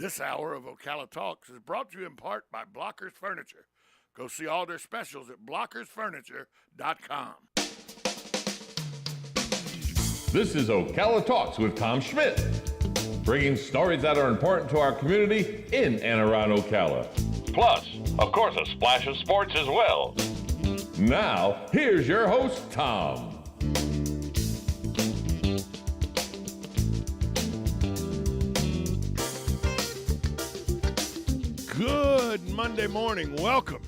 This hour of Ocala Talks is brought to you in part by Blockers Furniture. Go see all their specials at blockersfurniture.com. This is Ocala Talks with Tom Schmidt, bringing stories that are important to our community in and around Ocala. Plus, of course, a splash of sports as well. Now, here's your host, Tom. Good Monday morning. Welcome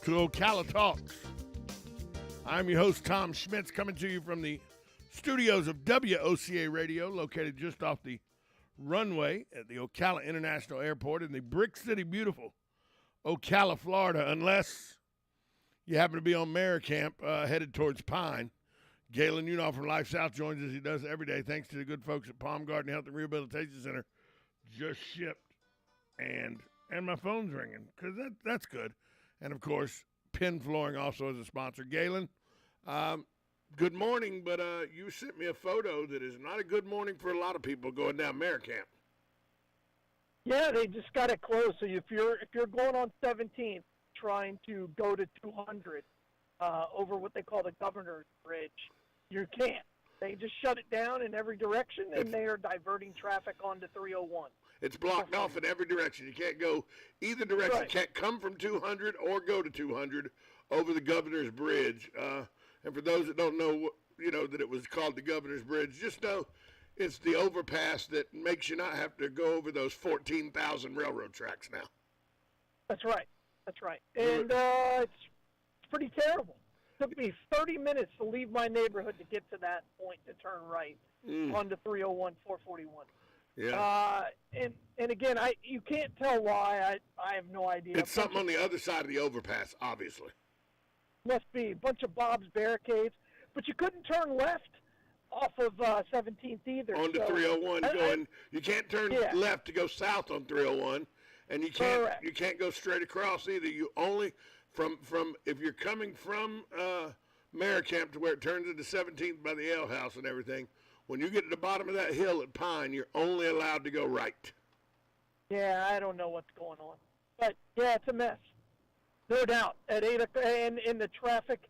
to Ocala Talks. I'm your host, Tom Schmitz, coming to you from the studios of WOCA Radio, located just off the runway at the Ocala International Airport in the Brick City, beautiful Ocala, Florida, unless you happen to be on Mayor Camp headed towards Pine. Galen Unoff from Life South joins us. He does it every day, thanks to the good folks at Palm Garden Health and Rehabilitation Center. Just shipped. And my phone's ringing, because that's good. And, of course, Penn Flooring also is a sponsor. Galen, good morning, but you sent me a photo that is not a good morning for a lot of people going down Mayor Camp. Yeah, they just got it closed. So if you're going on 17th, trying to go to 200 over what they call the Governor's Bridge, you can't. They just shut it down in every direction, and they are diverting traffic onto 301. It's blocked off in every direction. You can't go either direction. Right. You can't come from 200 or go to 200 over the Governor's Bridge. And for those that don't know, that it was called the Governor's Bridge, just know it's the overpass that makes you not have to go over those 14,000 railroad tracks now. That's right. And it's pretty terrible. It took me 30 minutes to leave my neighborhood to get to that point to turn right onto 301, 441. Yeah. And again, you can't tell why. I have no idea. It's something on the other side of the overpass, obviously. Must be a bunch of Bob's barricades, but you couldn't turn left off of 17th either. On to 301 you can't turn left to go south on 301, and you can't go straight across either. You only from if you're coming from Mayor Camp to where it turns into 17th by the ale house and everything. When you get to the bottom of that hill at Pine, you're only allowed to go right. Yeah, I don't know what's going on. But, yeah, it's a mess. No doubt. At 8 o'clock, and the traffic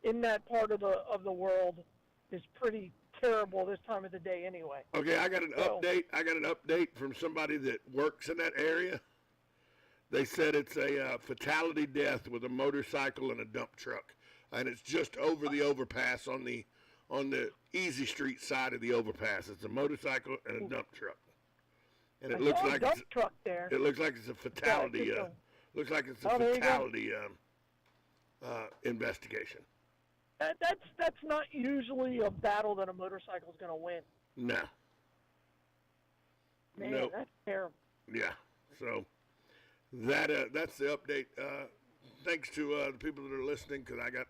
in that part of the world is pretty terrible this time of the day anyway. Okay, I got an update. I got an update from somebody that works in that area. They said it's a fatality death with a motorcycle and a dump truck. And it's just over the overpass on the Easy Street side of the overpass. It's a motorcycle and a dump truck, and it looks like dump truck there. It looks like it's a fatality. Looks like it's a fatality investigation. That's not usually a battle that a motorcycle is going to win. No. Man, nope. That's terrible. Yeah. So that's the update. Thanks to the people that are listening, because I got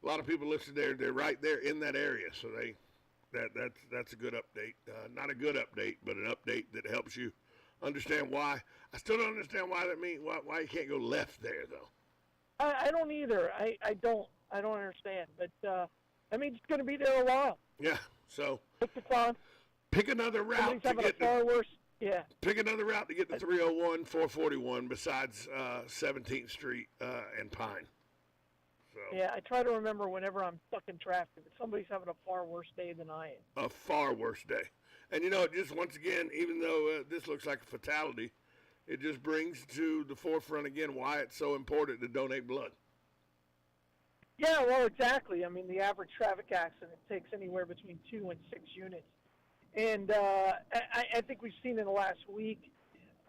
a lot of people listening there. They're right there in that area, so that's a good update. Not a good update, but an update that helps you understand why. I still don't understand why why you can't go left there though. I don't either. I don't understand. But it's going to be there a while. Yeah. So pick another route to get Pick another route to get to 301, 441 besides 17th Street and Pine. So. Yeah, I try to remember whenever I'm stuck in traffic that somebody's having a far worse day than I am. A far worse day. And, just once again, even though this looks like a fatality, it just brings to the forefront again why it's so important to donate blood. Yeah, well, exactly. The average traffic accident takes anywhere between 2 and 6 units. And I think we've seen in the last week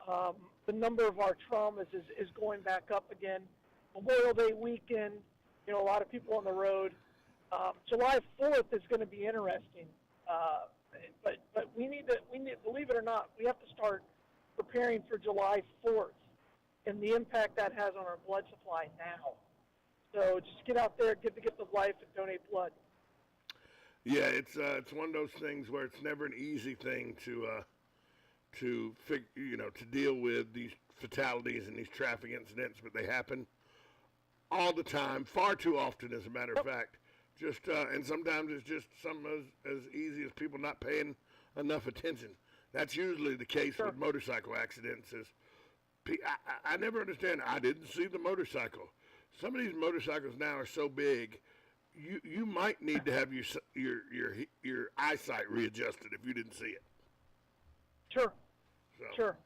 the number of our traumas is going back up again. Memorial Day weekend, a lot of people on the road. July 4th is going to be interesting. But we need, believe it or not, we have to start preparing for July 4th and the impact that has on our blood supply now. So just get out there, give the gift of life, and donate blood. Yeah, it's one of those things where it's never an easy thing to deal with these fatalities and these traffic incidents, but they happen all the time, far too often, as a matter of fact. Just and sometimes it's just something as easy as people not paying enough attention. That's usually the case Sure. with motorcycle accidents. I never understand. I didn't see the motorcycle. Some of these motorcycles now are so big, you might need to have your eyesight readjusted if you didn't see it. Sure. So, Sure.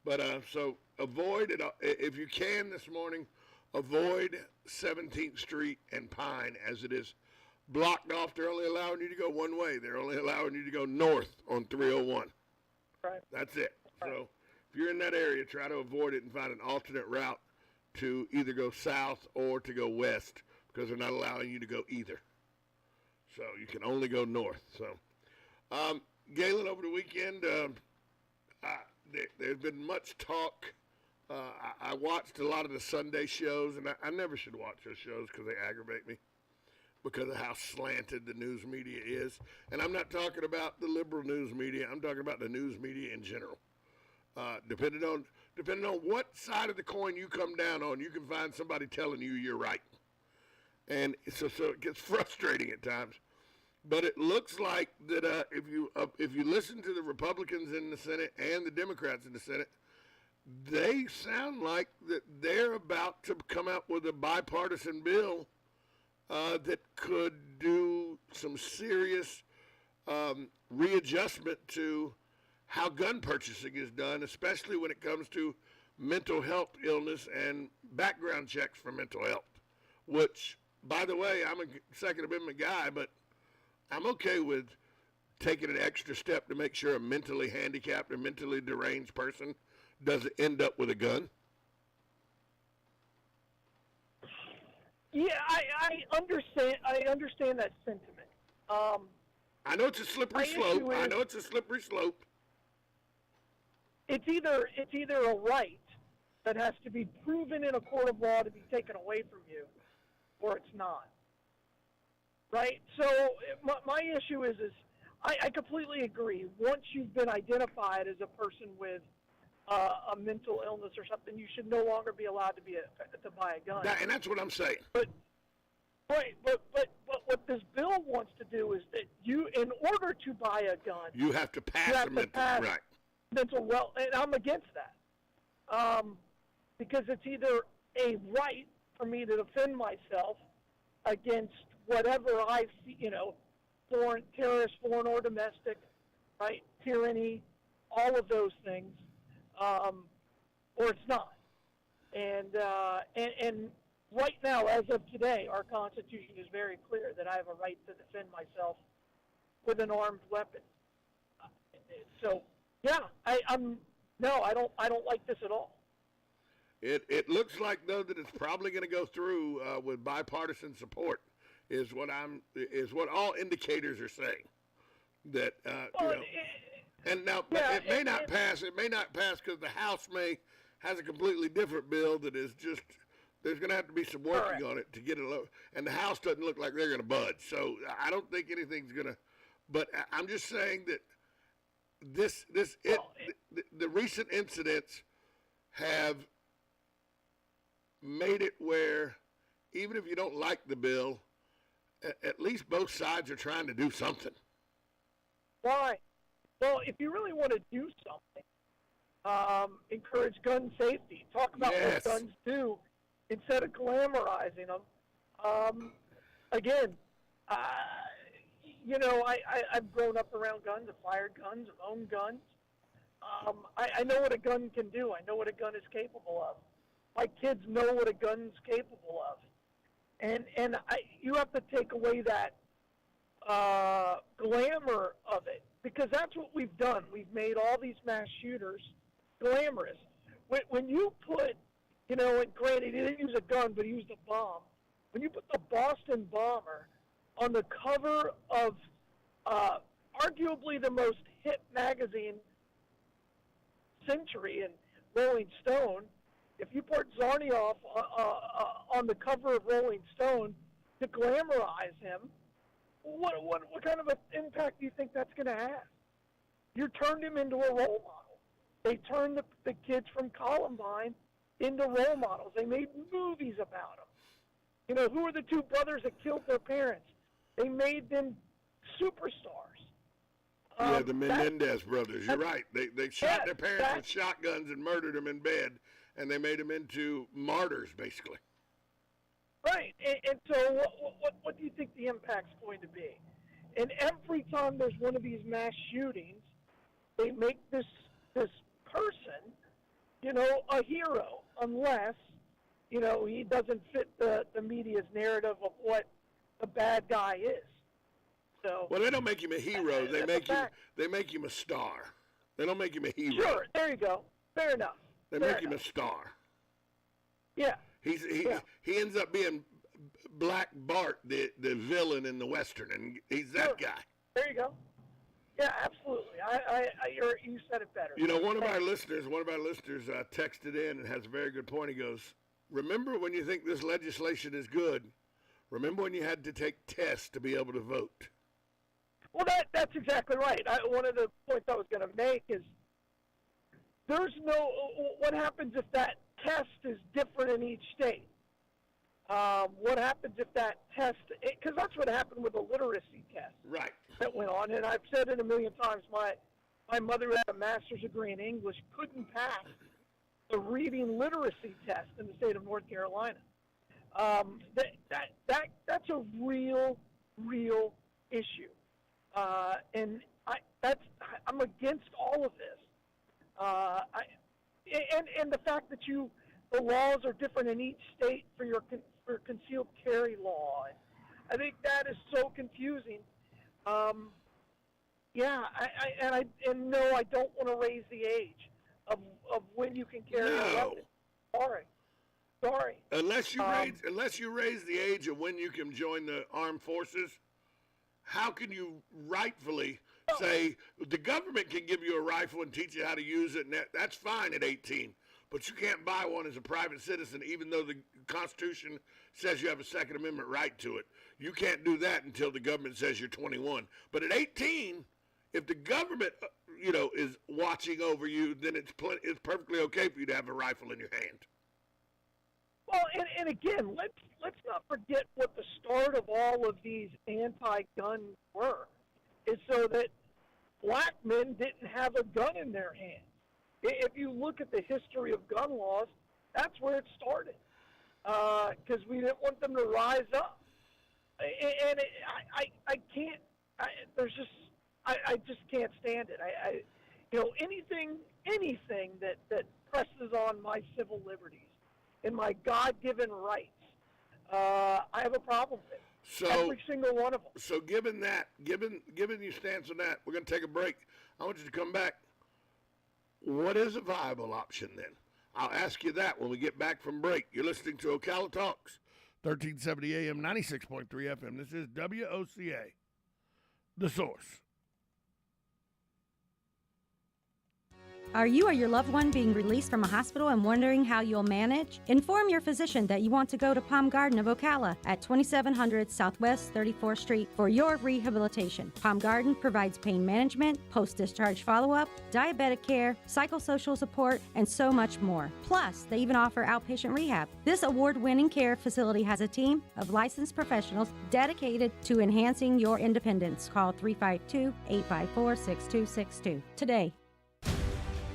But so avoid it if you can this morning. Avoid 17th Street and Pine as it is blocked off. They're only allowing you to go one way. They're only allowing you to go north on 301. Right. That's it. Right. So if you're in that area, try to avoid it and find an alternate route to either go south or to go west because they're not allowing you to go either. So you can only go north. So, Galen, over the weekend, there's been much talk. I watched a lot of the Sunday shows, and I never should watch those shows because they aggravate me because of how slanted the news media is. And I'm not talking about the liberal news media. I'm talking about the news media in general. Depending on what side of the coin you come down on, you can find somebody telling you you're right. And so it gets frustrating at times. But it looks like that if you listen to the Republicans in the Senate and the Democrats in the Senate, they sound like that they're about to come out with a bipartisan bill that could do some serious readjustment to how gun purchasing is done, especially when it comes to mental health illness and background checks for mental health, which, by the way, I'm a Second Amendment guy, but I'm okay with taking an extra step to make sure a mentally handicapped or mentally deranged person doesn't end up with a gun. Yeah, I understand that sentiment. I know it's a slippery slope. I know it's a slippery slope. It's either a right that has to be proven in a court of law to be taken away from you, or it's not. Right? So my issue is I completely agree. Once you've been identified as a person with a mental illness or something, you should no longer be allowed to buy a gun. And that's what I'm saying. But what this bill wants to do is that you, in order to buy a gun, you have to pass mental well, and I'm against that. Because it's either a right for me to defend myself against whatever I see, foreign terrorist, foreign or domestic, right, tyranny, all of those things, or it's not. And right now, as of today, our Constitution is very clear that I have a right to defend myself with an armed weapon. So, yeah, I don't like this at all. It looks like though that it's probably going to go through with bipartisan support. Is what all indicators are saying. That and now it may not pass. It may not pass because the House has a completely different bill that is just. There's going to have to be some working on it to get it low. And the House doesn't look like they're going to budge. So I don't think anything's going to. But I'm just saying that the recent incidents have made it where even if you don't like the bill, at least both sides are trying to do something. Why? Well, if you really want to do something, encourage gun safety. Talk about what guns do instead of glamorizing them. Again, I've grown up around guns. I've fired guns. I've owned guns. I know what a gun can do. I know what a gun is capable of. My kids know what a gun's capable of. And you have to take away that glamour of it, because that's what we've done. We've made all these mass shooters glamorous. When you put, and granted, he didn't use a gun, but he used a bomb. When you put the Boston bomber on the cover of arguably the most hit magazine century in Rolling Stone, if you put Zarnioff on the cover of Rolling Stone to glamorize him, what kind of an impact do you think that's going to have? You turned him into a role model. They turned the kids from Columbine into role models. They made movies about them. Who are the two brothers that killed their parents? They made them superstars. Yeah, the Menendez brothers. You're right. They shot their parents with shotguns and murdered them in bed, and they made them into martyrs, basically. Right. And so what do you think the impact's going to be? And every time there's one of these mass shootings, they make this person, a hero, unless, he doesn't fit the media's narrative of what the bad guy is. So, well, they don't make him a hero. They make him a star. They don't make him a hero. Sure, there you go. Fair enough. They make him a star. Yeah. He ends up being Black Bart, the villain in the Western, and he's that guy. There you go. Yeah, absolutely. You said it better. One of our listeners texted in and has a very good point. He goes, remember when you think this legislation is good, remember when you had to take tests to be able to vote. Well, that's exactly right. One of the points I was going to make is what happens if that test is different in each state? What happens if that test, because that's what happened with the literacy test. Right. That went on, and I've said it a million times, my mother had a master's degree in English, couldn't pass the reading literacy test in the state of North Carolina. That's a real issue. And I'm against all of this. And the fact that the laws are different in each state for your concealed carry law. I think that is so confusing. No, I don't want to raise the age of when you can carry a weapon. Sorry. Unless you raise the age of when you can join the armed forces, how can you rightfully say the government can give you a rifle and teach you how to use it, and that's fine at 18, but you can't buy one as a private citizen, even though the Constitution says you have a Second Amendment right to it. You can't do that until the government says you're 21. But at 18, if the government, is watching over you, then it's perfectly okay for you to have a rifle in your hand. Well, and again, let's not forget what the start of all of these anti-gun were, is so that black men didn't have a gun in their hands. If you look at the history of gun laws, that's where it started, because we didn't want them to rise up. And I can't. I just can't stand it. Anything that presses on my civil liberties and my God-given rights, I have a problem with. So, every single one of them. So given your stance on that, we're going to take a break. I want you to come back. What is a viable option then? I'll ask you that when we get back from break. You're listening to Ocala Talks, 1370 AM, 96.3 FM. This is WOCA, The Source. Are you or your loved one being released from a hospital and wondering how you'll manage? Inform your physician that you want to go to Palm Garden of Ocala at 2700 Southwest 34th Street for your rehabilitation. Palm Garden provides pain management, post-discharge follow-up, diabetic care, psychosocial support, and so much more. Plus, they even offer outpatient rehab. This award-winning care facility has a team of licensed professionals dedicated to enhancing your independence. Call 352-854-6262 today.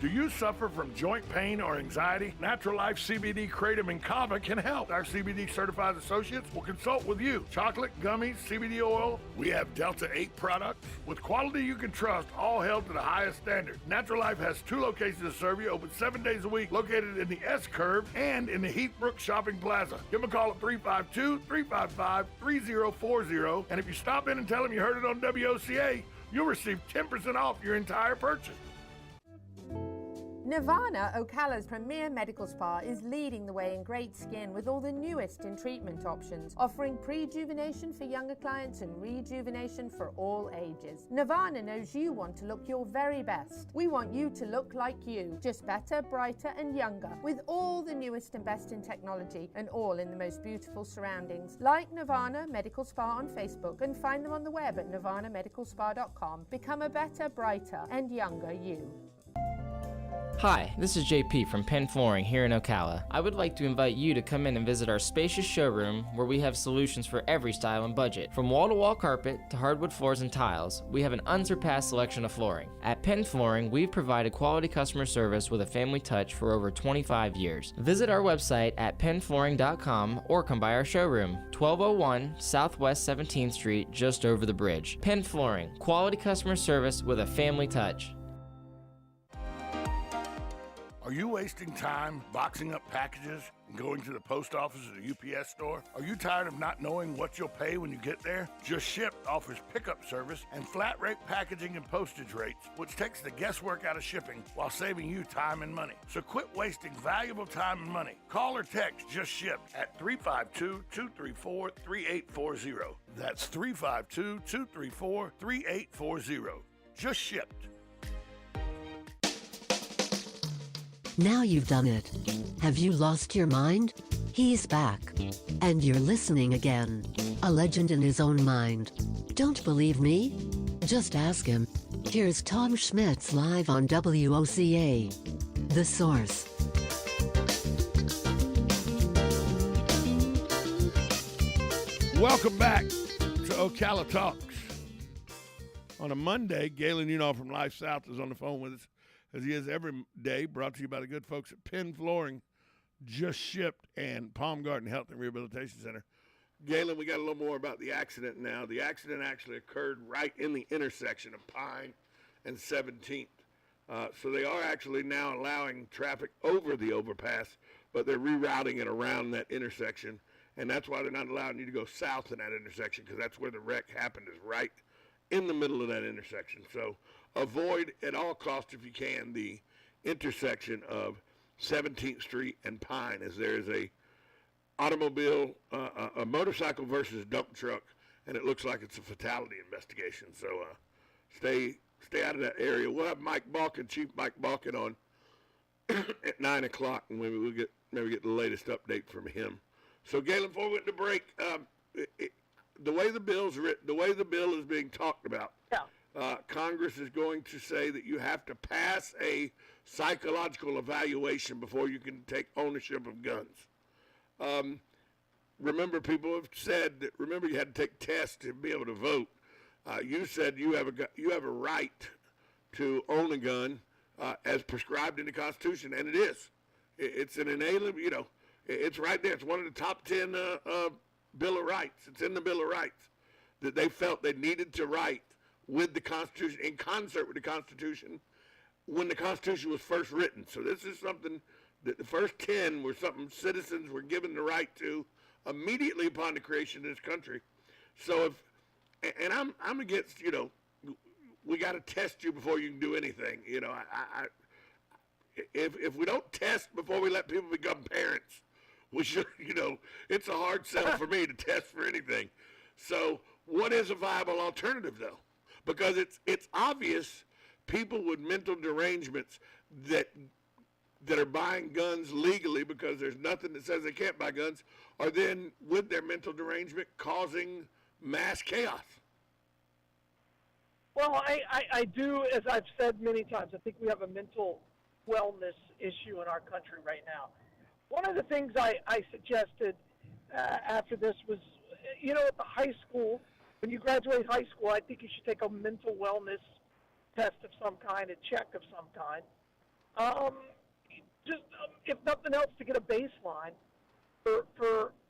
Do you suffer from joint pain or anxiety? Natural Life CBD Kratom and Kava can help. Our CBD certified associates will consult with you. Chocolate, gummies, CBD oil. We have Delta 8 products with quality you can trust, all held to the highest standard. Natural Life has 2 locations to serve you, open 7 days a week, located in the S-Curve and in the Heathbrook Shopping Plaza. Give them a call at 352-355-3040. And if you stop in and tell them you heard it on WOCA, you'll receive 10% off your entire purchase. Nirvana, Ocala's premier medical spa, is leading the way in great skin with all the newest in treatment options, offering prejuvenation for younger clients and rejuvenation for all ages. Nirvana knows you want to look your very best. We want you to look like you, just better, brighter and younger, with all the newest and best in technology and all in the most beautiful surroundings. Like Nirvana Medical Spa on Facebook and find them on the web at nirvanamedicalspa.com. Become a better, brighter and younger you. Hi, this is JP from Penn Flooring here in Ocala. I would like to invite you to come in and visit our spacious showroom where we have solutions for every style and budget. From wall-to-wall carpet to hardwood floors and tiles, we have an unsurpassed selection of flooring. At Penn Flooring, we've provided quality customer service with a family touch for over 25 years. Visit our website at pennflooring.com or come by our showroom, 1201 Southwest 17th Street, just over the bridge. Penn Flooring, quality customer service with a family touch. Are you wasting time boxing up packages and going to the post office or the UPS store? Are you tired of not knowing what you'll pay when you get there? Just Ship offers pickup service and flat rate packaging and postage rates, which takes the guesswork out of shipping while saving you time and money. So quit wasting valuable time and money. Call or text Just Ship at 352-234-3840. That's 352-234-3840. Just Shipped. Now you've done it. Have you lost your mind? He's back. And you're listening again. A legend in his own mind. Don't believe me? Just ask him. Here's Tom Schmitz live on WOCA. The Source. Welcome back to Ocala Talks. On a Monday, Galen Unall from Life South is on the phone with us, as he is every day, brought to you by the good folks at Penn Flooring, Just Shipped, and Palm Garden Health and Rehabilitation Center. Galen, we got a little more about the accident now. The accident actually occurred right in the intersection of Pine and 17th. So they are actually now allowing traffic over the overpass, but they're rerouting it around that intersection. And that's why they're not allowing you to go south in that intersection, because that's where the wreck happened, is right in the middle of that intersection. So avoid at all costs, if you can, the intersection of 17th Street and Pine, as there is a automobile, a motorcycle versus dump truck, and it looks like it's a fatality investigation. So stay out of that area. We'll have Mike Balkin, Chief Mike Balkin, on at 9 o'clock, and maybe we'll get the latest update from him. So, Galen, before we went to break, the way the bill is being talked about, Congress is going to say that you have to pass a psychological evaluation before you can take ownership of guns. Remember, people have said that. Remember, you had to take tests to be able to vote. You said you have a right to own a gun as prescribed in the Constitution, and it is. It's an inalienable. It's right there. It's one of the top 10 Bill of Rights. It's in the Bill of Rights that they felt they needed to write with the Constitution, in concert with the Constitution, when the Constitution was first written. So this is something that the first 10 were something citizens were given the right to immediately upon the creation of this country. So I'm against, we got to test you before you can do anything. If we don't test before we let people become parents, we should, it's a hard sell for me to test for anything. So what is a viable alternative, though? Because it's obvious people with mental derangements that are buying guns legally because there's nothing that says they can't buy guns, are then, with their mental derangement, causing mass chaos. Well, I do, as I've said many times, I think we have a mental wellness issue in our country right now. One of the things I suggested after this was, at the high school, when you graduate high school, I think you should take a mental wellness test of some kind, a check of some kind. If nothing else, to get a baseline for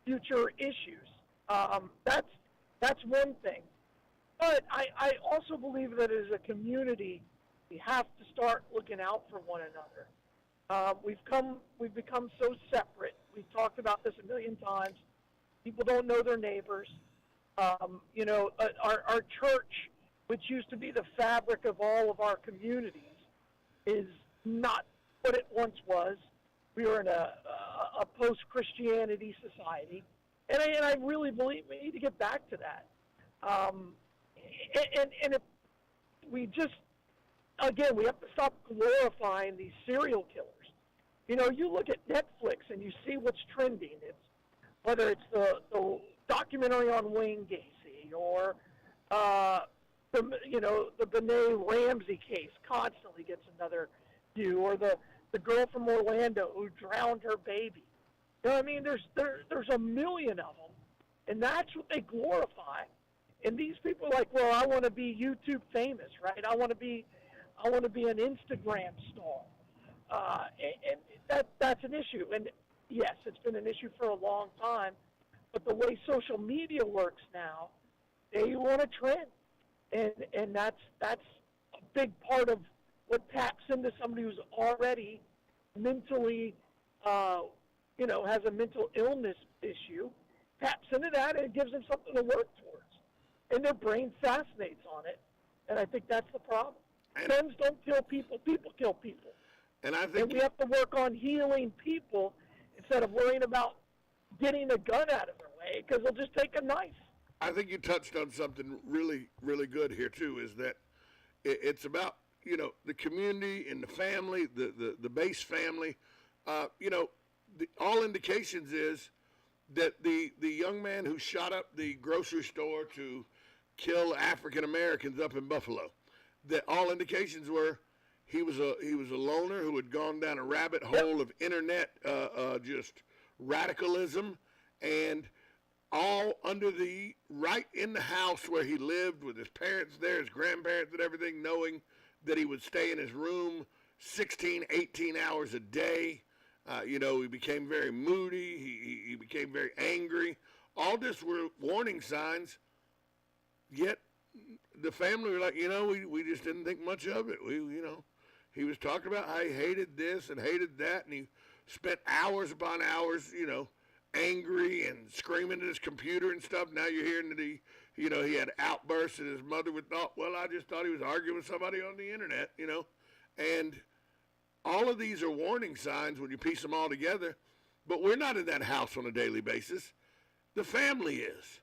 future issues. That's one thing. But I also believe that as a community, we have to start looking out for one another. We've become so separate. We've talked about this a million times. People don't know their neighbors. Our church, which used to be the fabric of all of our communities, is not what it once was. We are in a post-Christianity society, and I really believe we need to get back to that. And if we just, again, we have to stop glorifying these serial killers. You look at Netflix and you see what's trending. Whether it's the documentary on Wayne Gacy or the Benet Ramsey case constantly gets another view, or the the girl from Orlando who drowned her baby. You know what I mean? There's a million of them, and that's what they glorify. And these people are like, well, I want to be YouTube famous, right? I want to be an Instagram star, and that's an issue. And yes, it's been an issue for a long time. But the way social media works now, they want a trend, and that's a big part of what taps into somebody who's already mentally, has a mental illness issue, taps into that and gives them something to work towards. And their brain fascinates on it, and I think that's the problem. Guns don't kill people; people kill people. And I think we have to work on healing people instead of worrying about getting a gun out of their way, because they'll just take a knife. I think you touched on something really, really good here too. Is that it's about the community and the family, the base family. All indications is that the young man who shot up the grocery store to kill African Americans up in Buffalo, that all indications were he was a loner who had gone down a rabbit hole of internet just radicalism, and all under right in the house where he lived with his parents there, his grandparents and everything, knowing that he would stay in his room 16, 18 hours a day. He became very moody. He became very angry. All this were warning signs, yet the family were like, we just didn't think much of it. He was talking about how he hated this and hated that, and he spent hours upon hours, angry and screaming at his computer and stuff. Now you're hearing that he had outbursts, and his mother would thought, well, I just thought he was arguing with somebody on the internet, and all of these are warning signs when you piece them all together, but we're not in that house on a daily basis. The family is.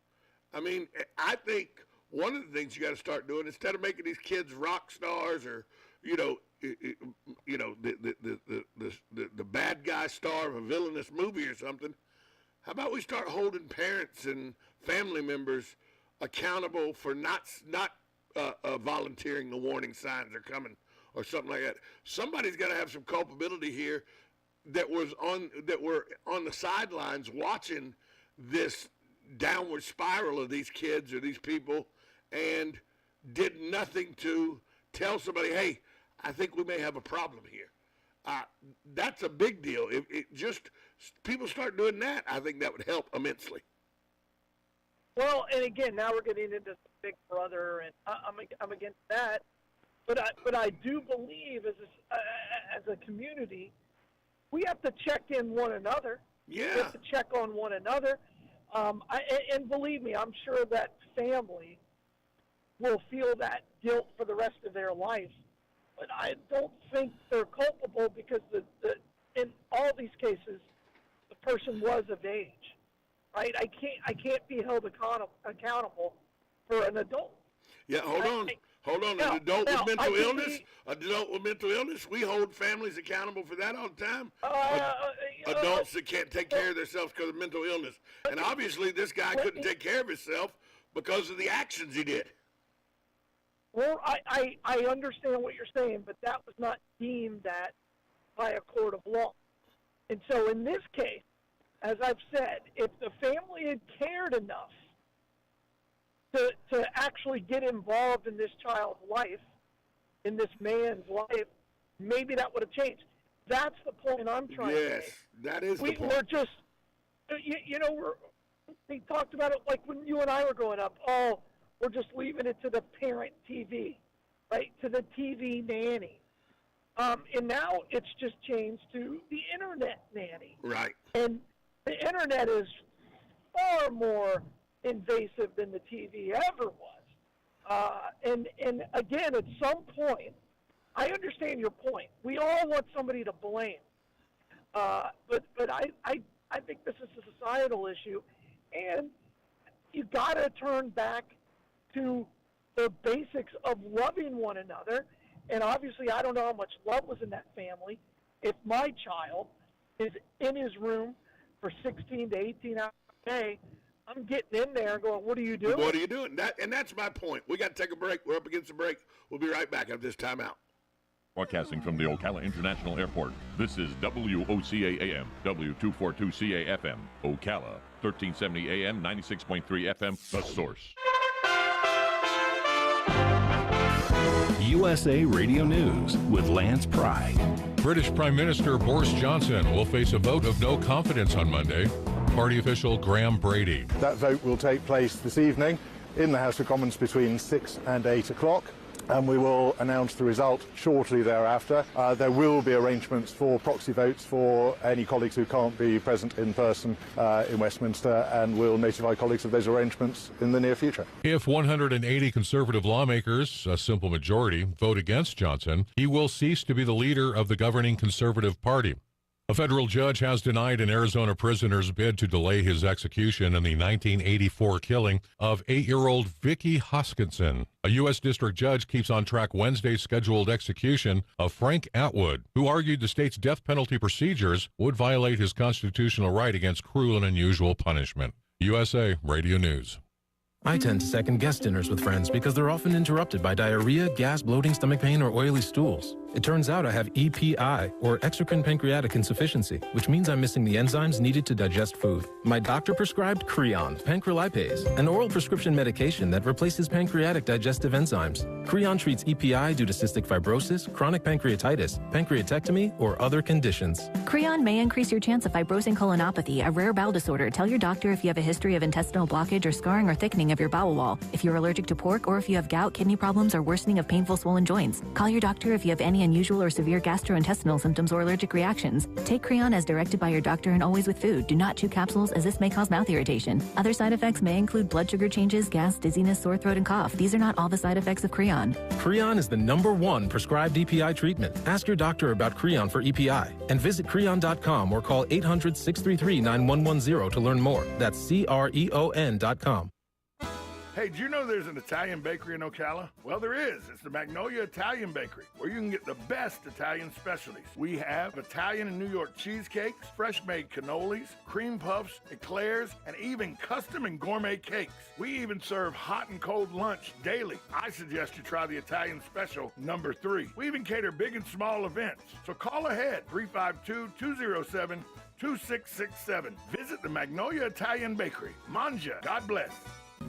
I mean, I think one of the things you got to start doing, instead of making these kids rock stars or, the bad guy star of a villainous movie or something, how about we start holding parents and family members accountable for not volunteering the warning signs are coming or something like that. Somebody's got to have some culpability here that were on the sidelines watching this downward spiral of these kids or these people and did nothing to tell somebody, hey, I think we may have a problem here. That's a big deal. If people start doing that, I think that would help immensely. Well, and again, now we're getting into Big Brother, and I'm against that. But I do believe as a community, we have to check in one another. Yeah. We have to check on one another. And believe me, I'm sure that family will feel that guilt for the rest of their life. But I don't think they're culpable because in all these cases, the person was of age, right? I can't be held accountable for an adult. Yeah, hold on. An adult with mental illness, we hold families accountable for that all the time. Adults that can't take care of themselves because of mental illness. And obviously this guy couldn't take care of himself because of the actions he did. Well, I understand what you're saying, but that was not deemed that by a court of law. And so in this case, as I've said, if the family had cared enough to actually get involved in this child's life, in this man's life, maybe that would have changed. That's the point I'm trying to make. Yes, that is the point. We're just, we talked about it like when you and I were growing up. Oh, we're just leaving it to the parent TV, right, to the TV nanny. And now it's just changed to the internet nanny. Right. And the internet is far more invasive than the TV ever was. And again, at some point, I understand your point. We all want somebody to blame. But I think this is a societal issue, and you got to turn back to the basics of loving one another. And obviously, I don't know how much love was in that family. If my child is in his room for 16 to 18 hours a day, I'm getting in there and going, what are you doing? What are you doing? And that's my point. We got to take a break. We're up against the break. We'll be right back after this timeout. Broadcasting from the Ocala International Airport, this is WOCA AM, W242CA FM, Ocala, 1370 AM, 96.3 FM, The Source. USA Radio News with Lance Pry. British Prime Minister Boris Johnson will face a vote of no confidence on Monday. Party official Graham Brady. That vote will take place this evening in the House of Commons between 6 and 8 o'clock. And we will announce the result shortly thereafter. There will be arrangements for proxy votes for any colleagues who can't be present in person in Westminster, and we'll notify colleagues of those arrangements in the near future. If 180 Conservative lawmakers, a simple majority, vote against Johnson, he will cease to be the leader of the governing Conservative Party. A federal judge has denied an Arizona prisoner's bid to delay his execution in the 1984 killing of 8-year-old Vicky Hoskinson. A U.S. district judge keeps on track Wednesday's scheduled execution of Frank Atwood, who argued the state's death penalty procedures would violate his constitutional right against cruel and unusual punishment. USA Radio News. I tend to second-guess dinners with friends because they're often interrupted by diarrhea, gas, bloating, stomach pain, or oily stools. It turns out I have EPI, or exocrine pancreatic insufficiency, which means I'm missing the enzymes needed to digest food. My doctor prescribed Creon, pancrelipase, an oral prescription medication that replaces pancreatic digestive enzymes. Creon treats EPI due to cystic fibrosis, chronic pancreatitis, pancreatectomy, or other conditions. Creon may increase your chance of fibrosing colonopathy, a rare bowel disorder. Tell your doctor if you have a history of intestinal blockage or scarring or thickening of your bowel wall, if you're allergic to pork, or if you have gout, kidney problems, or worsening of painful swollen joints. Call your doctor if you have any unusual or severe gastrointestinal symptoms or allergic reactions. Take Creon as directed by your doctor and always with food. Do not chew capsules, as this may cause mouth irritation. Other side effects may include blood sugar changes, gas, dizziness, sore throat, and cough. These are not all the side effects of Creon. Creon is the #1 prescribed EPI treatment. Ask your doctor about Creon for EPI and visit Creon.com or call 800-633-9110 to learn more. That's CREON.com. Hey, do you know there's an Italian bakery in Ocala? Well, there is. It's the Magnolia Italian Bakery, where you can get the best Italian specialties. We have Italian and New York cheesecakes, fresh-made cannolis, cream puffs, eclairs, and even custom and gourmet cakes. We even serve hot and cold lunch daily. I suggest you try the Italian special #3. We even cater big and small events. So call ahead, 352-207-2667. Visit the Magnolia Italian Bakery. Manja. God bless.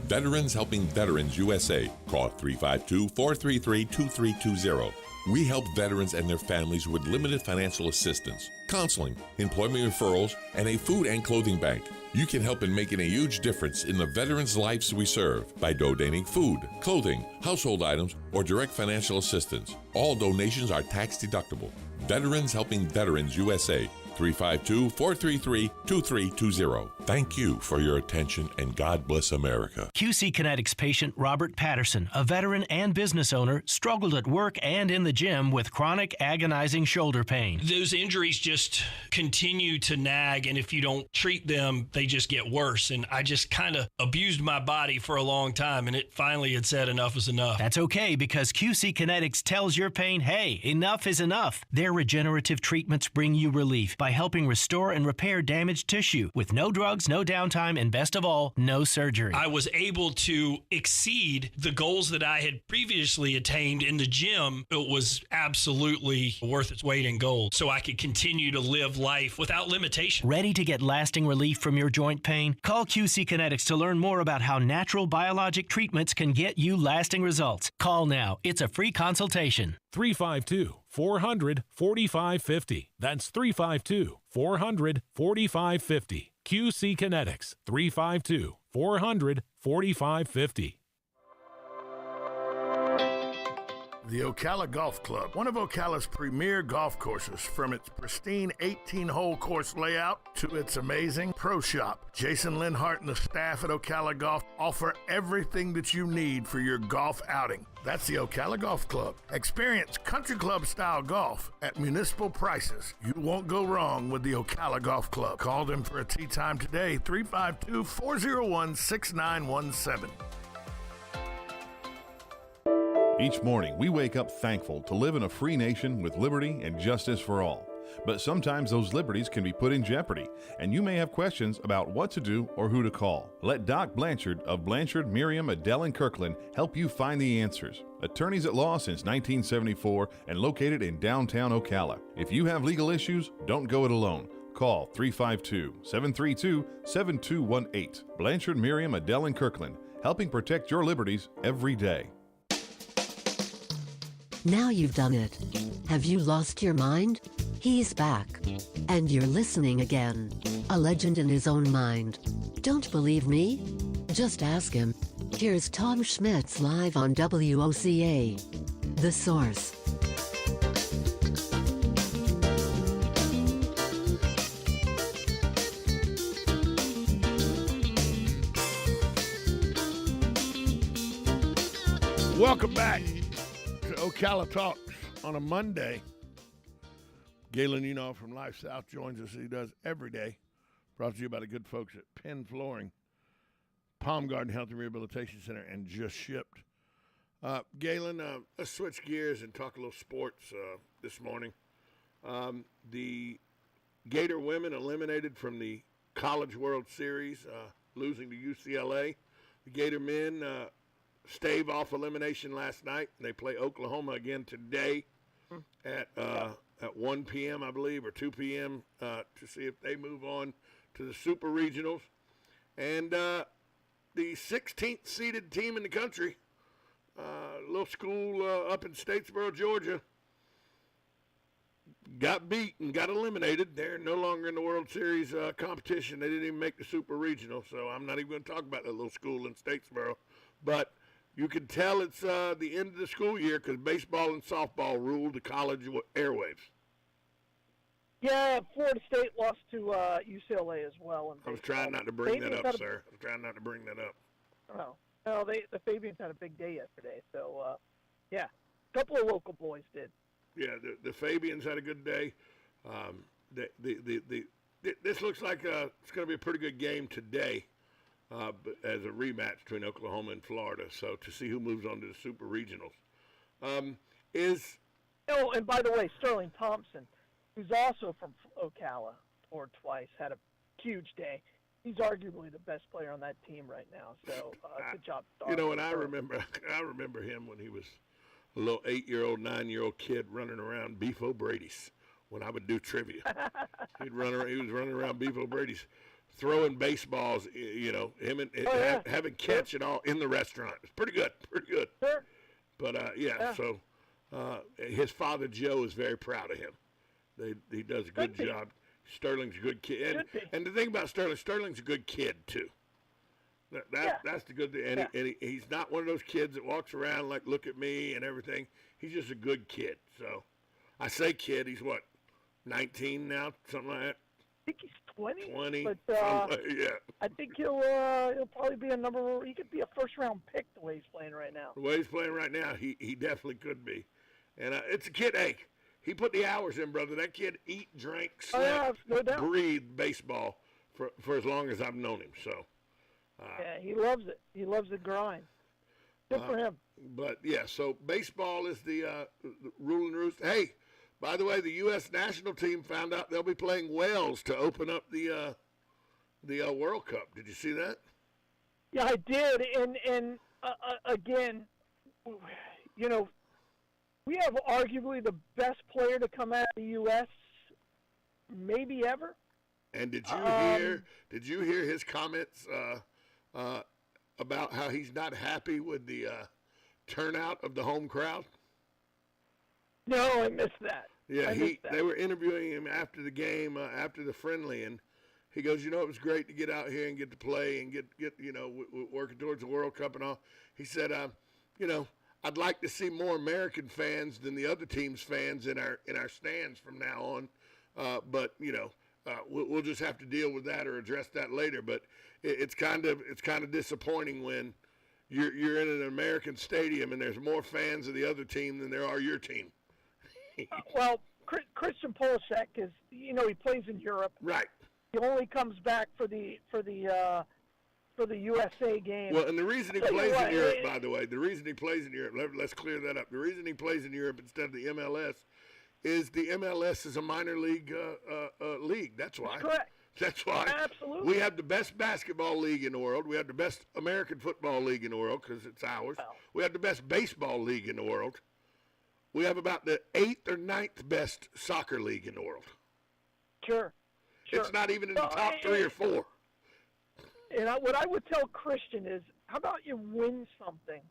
Veterans Helping Veterans USA. Call 352-433-2320. We help veterans and their families with limited financial assistance, counseling, employment referrals, and a food and clothing bank. You can help in making a huge difference in the veterans' lives we serve by donating food, clothing, household items, or direct financial assistance. All donations are tax deductible. Veterans Helping Veterans USA. 352-433-2320. Thank you for your attention, and God bless America. QC Kinetics patient Robert Patterson, a veteran and business owner, struggled at work and in the gym with chronic agonizing shoulder pain. Those injuries just continue to nag, and if you don't treat them, they just get worse. And I just kind of abused my body for a long time, and it finally had said enough is enough. That's okay, because QC Kinetics tells your pain, hey, enough is enough. Their regenerative treatments bring you relief by helping restore and repair damaged tissue with no drugs, no downtime, and best of all, no surgery. I was able to exceed the goals that I had previously attained in the gym. It was absolutely worth its weight in gold, so I could continue to live life without limitation. Ready to get lasting relief from your joint pain? Call QC Kinetics to learn more about how natural biologic treatments can get you lasting results. Call now. It's a free consultation. 352-400-4550. That's 352-400-4550. QC Kinetics, 352-400-4550. The Ocala Golf Club, one of Ocala's premier golf courses, from its pristine 18-hole course layout to its amazing pro shop. Jason Linhart and the staff at Ocala Golf offer everything that you need for your golf outing. That's the Ocala Golf Club. Experience country club style golf at municipal prices. You won't go wrong with the Ocala Golf Club. Call them for a tee time today, 352-401-6917. Each morning, we wake up thankful to live in a free nation with liberty and justice for all. but sometimes those liberties can be put in jeopardy, and you may have questions about what to do or who to call. Let Doc Blanchard of Blanchard, Miriam, Adele, and Kirkland help you find the answers. Attorneys at law since 1974 and located in downtown Ocala. If you have legal issues, don't go it alone. Call 352-732-7218. Blanchard, Miriam, Adele, and Kirkland, helping protect your liberties every day. Now you've done it. Have you lost your mind? He's back. And you're listening again. A legend in his own mind. Don't believe me? Just ask him. Here's Tom Schmitz live on WOCA. The Source. Welcome back to Ocala Talks on a Monday. Galen Enoff from Life South joins us as he does every day. Brought to you by the good folks at Penn Flooring, Palm Garden Health and Rehabilitation Center, and Just Shipped. Galen, let's switch gears and talk a little sports this morning. The Gator women eliminated from the College World Series, losing to UCLA. The Gator men stave off elimination last night. They play Oklahoma again today at 1 p.m., I believe, or 2 p.m. To see if they move on to the Super Regionals. And the 16th seeded team in the country, little school up in Statesboro, Georgia, got beat and got eliminated. They're no longer in the World Series competition. They didn't even make the Super Regional, so I'm not even going to talk about that little school in Statesboro. But you can tell it's the end of the school year because baseball and softball rule the college airwaves. Yeah, Florida State lost to UCLA as well. I was trying not to bring that up, sir. I was trying not to bring that up. Oh, no, the Fabians had a big day yesterday. So, yeah, a couple of local boys did. Yeah, the Fabians had a good day. This looks like it's going to be a pretty good game today. As a rematch between Oklahoma and Florida, so to see who moves on to the Super Regionals. And by the way, Sterling Thompson, who's also from Ocala, scored twice, had a huge day. He's arguably the best player on that team right now, so good job, Sterling. You know, and I remember him when he was a little 8-year-old, 9-year-old kid running around Beef O'Brady's when I would do trivia. He was running around Beef O'Brady's, throwing baseballs, you know, him and having catch and all in the restaurant. It's pretty good. Sure. But, so his father, Joe, is very proud of him. He does a good job. Sterling's a good kid. And the thing about Sterling's a good kid, too. That's the good thing. And he's not one of those kids that walks around like, look at me and everything. He's just a good kid. So I say kid, he's what, 19 now, something like that? I think he's 20. But yeah. I think he'll probably be he could be a first-round pick the way he's playing right now. The way he's playing right now, he definitely could be. And it's a kid, hey, he put the hours in, brother. That kid drank, slept, breathed baseball for as long as I've known him. So. Yeah, he loves it. He loves the grind. Good for him. But, yeah, so baseball is the ruling roost. Hey, by the way, the U.S. national team found out they'll be playing Wales to open up the World Cup. Did you see that? Yeah, I did. And again, you know, we have arguably the best player to come out of the U.S. maybe ever. And did you hear his comments about how he's not happy with the turnout of the home crowd? No, I missed that. Yeah, they were interviewing him after the game, after the friendly, and he goes, it was great to get out here and get to play and get working towards the World Cup and all. He said, I'd like to see more American fans than the other team's fans in our stands from now on, but we'll just have to deal with that or address that later. But it's kind of disappointing when you're in an American stadium and there's more fans of the other team than there are your team. Well, Christian Pulisic is, he plays in Europe. Right. He only comes back for the USA game. Well, and the reason he plays in Europe, by the way, let's clear that up. The reason he plays in Europe instead of the MLS is the MLS is a minor league league. That's why. That's correct. That's why. Absolutely. We have the best basketball league in the world. We have the best American football league in the world because it's ours. Well, we have the best baseball league in the world. We have about the 8th or 9th best soccer league in the world. Sure. It's not even in the top 3 or 4. And what I would tell Christian is, how about you win something?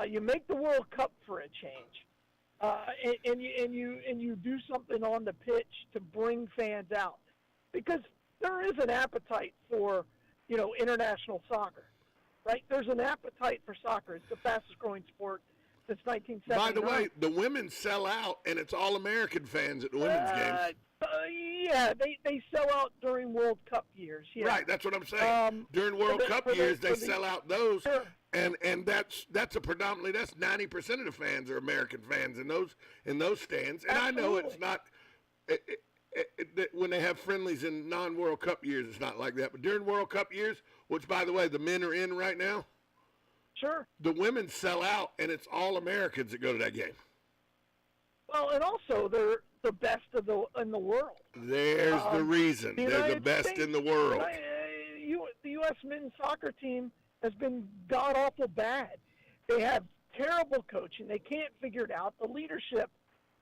You make the World Cup for a change, and you do something on the pitch to bring fans out, because there is an appetite for international soccer, right? There's an appetite for soccer. It's the fastest growing sport since 1979. By the way, the women sell out, and it's all American fans at the women's games. Yeah, they sell out during World Cup years. Yeah. Right, that's what I'm saying. During World Cup years, they sell out those, sure. and that's a predominantly, that's 90% of the fans are American fans in those stands. And Absolutely. I know it's not when they have friendlies in non-World Cup years, it's not like that. But during World Cup years, which by the way the men are in right now, sure, the women sell out, and it's all Americans that go to that game. Well, and also they're the best in the world. There's the reason. They're the best in the world. The U.S. men's soccer team has been god-awful bad. They have terrible coaching. They can't figure it out. The leadership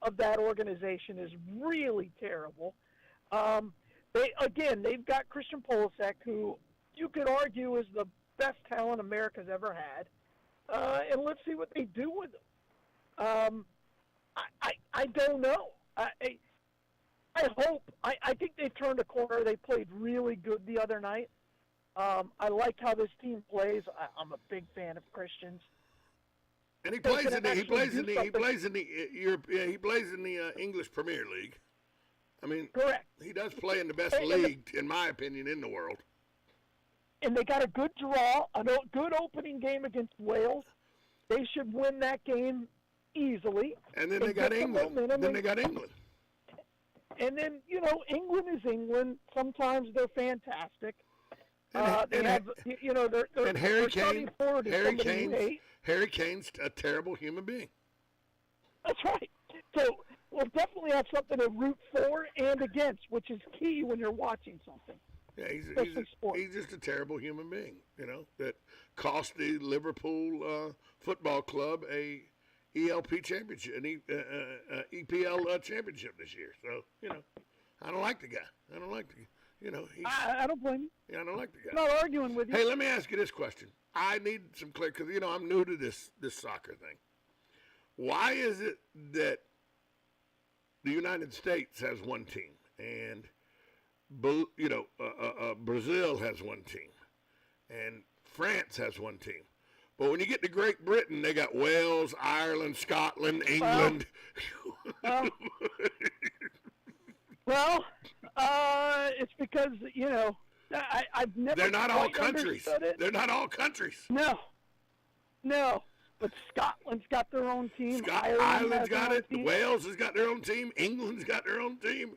of that organization is really terrible. They've got Christian Pulisic, who you could argue is the best talent America's ever had. And let's see what they do with him. I don't know. I hope. I think they turned a corner. They played really good the other night. I like how this team plays. I'm a big fan of Christian's. And he plays in the English Premier League. I mean, correct. He does play in the best league, in my opinion, in the world. And they got a good draw, a good opening game against Wales. They should win that game easily. And then they got England. And then, England is England. Sometimes they're fantastic. Harry Kane's a terrible human being. That's right. So we'll definitely have something to root for and against, which is key when you're watching something. Yeah, he's just a terrible human being, that cost the Liverpool Football Club a ELP championship, an EPL championship this year. So, I don't like the guy. I don't like the I don't blame you. Yeah, I don't like the guy. I'm not arguing with you. Hey, let me ask you this question. I need some clear, because, I'm new to this soccer thing. Why is it that the United States has one team and, Brazil has one team and France has one team? But when you get to Great Britain, they got Wales, Ireland, Scotland, England. It's because, I've never. They're not all countries. They're not all countries. No. But Scotland's got their own team. Ireland's got it. Wales has got their own team. England's got their own team.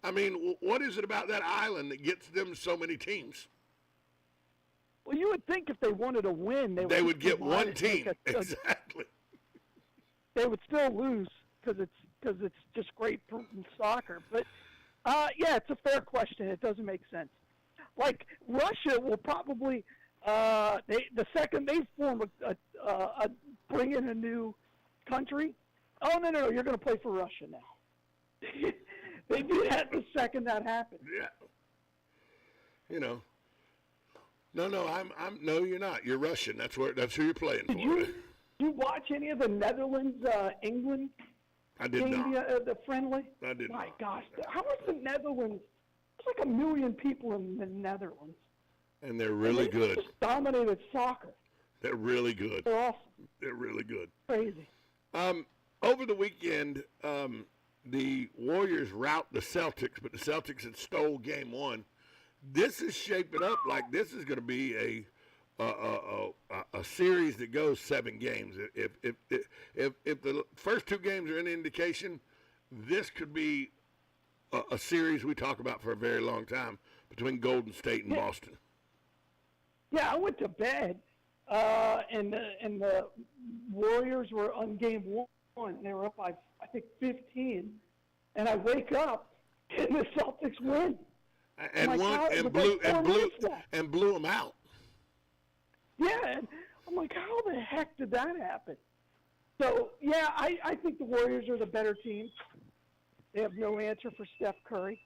I mean, what is it about that island that gets them so many teams? Well, you would think if they wanted to win, they would get one team. Exactly. They would still lose because it's just great soccer. But it's a fair question. It doesn't make sense. Like Russia will probably the second they form bring in a new country. Oh no! You're going to play for Russia now. They do that the second that happens. Yeah. No, no, you're not. You're Russian. That's who you're playing for. Did you watch any of the Netherlands, England? I did not. The friendly? I did not. My gosh, how is the Netherlands? There's like 1 million people in the Netherlands. And they're really good. Just dominated soccer. They're really good. They're awesome. They're really good. Crazy. Over the weekend, the Warriors rout the Celtics, but the Celtics had stole game one. This is shaping up like this is going to be a series that goes 7 games. If the first 2 games are any indication, this could be a series we talk about for a very long time between Golden State and Boston. Yeah, I went to bed, and the Warriors were on game 1. They were up by, I think, 15. and I wake up and the Celtics win. And I'm won like, and blew them out. Yeah, and I'm like, how the heck did that happen? So, yeah, I think the Warriors are the better team. They have no answer for Steph Curry.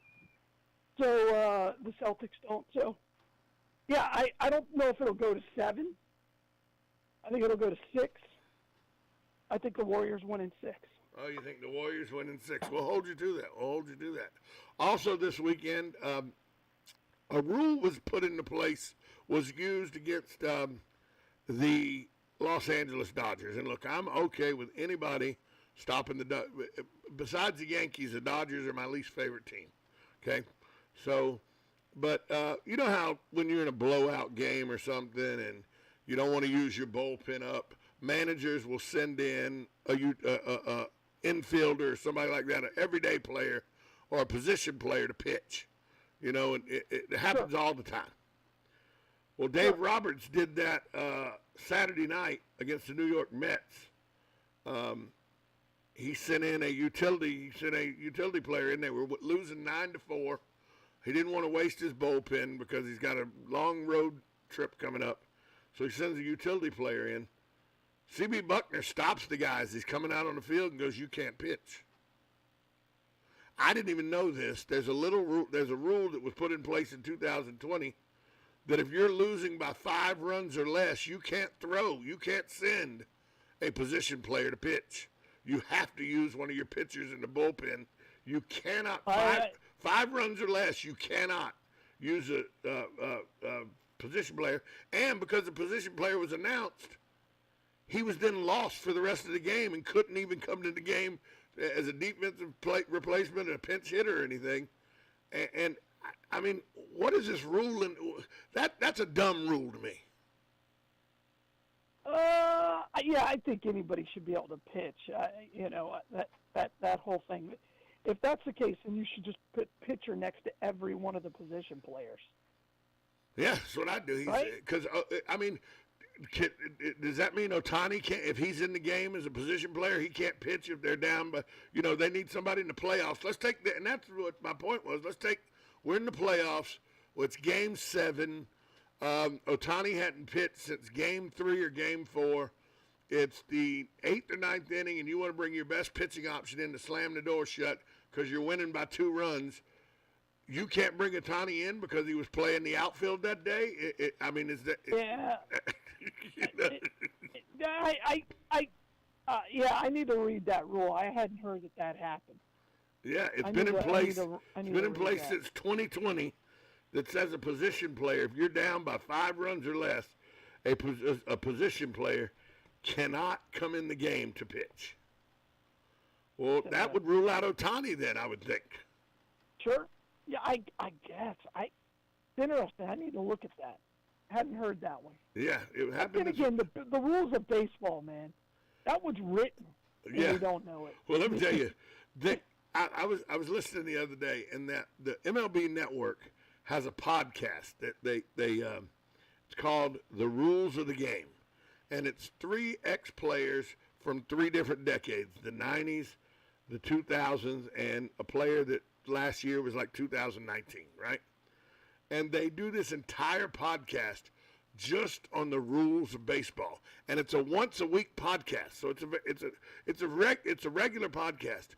So the Celtics don't. So, yeah, I don't know if it'll go to 7. I think it'll go to 6. I think the Warriors win in 6. Oh, you think the Warriors win in 6? We'll hold you to that. Also this weekend, a rule was put into place, was used against the Los Angeles Dodgers. And look, I'm okay with anybody stopping the besides the Yankees, the Dodgers are my least favorite team. Okay? So, but you know how when you're in a blowout game or something and you don't want to use your bullpen up, managers will send in a infielder or somebody like that, an everyday player or a position player to pitch. You know, and it happens all the time. Well, Dave Roberts did that Saturday night against the New York Mets. He sent in a utility player in. They were losing 9-4. He didn't want to waste his bullpen because he's got a long road trip coming up. So he sends a utility player in. C.B. Buckner stops the guy as he's coming out on the field and goes, "You can't pitch." I didn't even know this. There's a rule that was put in place in 2020 that if you're losing by 5 runs or less, you can't throw. You can't send a position player to pitch. You have to use one of your pitchers in the bullpen. You cannot 5 runs or less. You cannot use a position player. And because the position player was announced, he was then lost for the rest of the game and couldn't even come to the game as a defensive replacement or a pinch hitter or anything. And I mean, what is this rule? And that's a dumb rule to me. Yeah, I think anybody should be able to pitch. That whole thing. If that's the case, then you should just put pitcher next to every one of the position players. Yeah, that's what I do. Because I mean, does that mean Ohtani can't? If he's in the game as a position player, he can't pitch if they're down. But they need somebody in the playoffs. Let's take and that's what my point was. We're in the playoffs. Well, it's Game 7. Ohtani hadn't pitched since Game 3 or Game 4. It's the 8th or 9th inning, and you want to bring your best pitching option in to slam the door shut because you're winning by 2 runs. You can't bring Ohtani in because he was playing the outfield that day. I mean, is that? Yeah. I need to read that rule. I hadn't heard that happened. Yeah, it's been in place. It's been in place since 2020. That says a position player, if you're down by 5 runs or less, a position player cannot come in the game to pitch. Well, that would rule out Ohtani then, I would think. Sure. Yeah, I guess. It's interesting. I need to look at that. I hadn't heard that one. Yeah, it happened. And again, the rules of baseball, man, that was written. Yeah. We don't know it. Well, let me tell you, I was listening the other day, and that the MLB Network has a podcast that it's called The Rules of the Game, and it's 3 ex-players from 3 different decades: the 90s, the 2000s, and a player that last year was like 2019, right? And they do this entire podcast just on the rules of baseball, and it's a once-a-week podcast, so it's a regular podcast,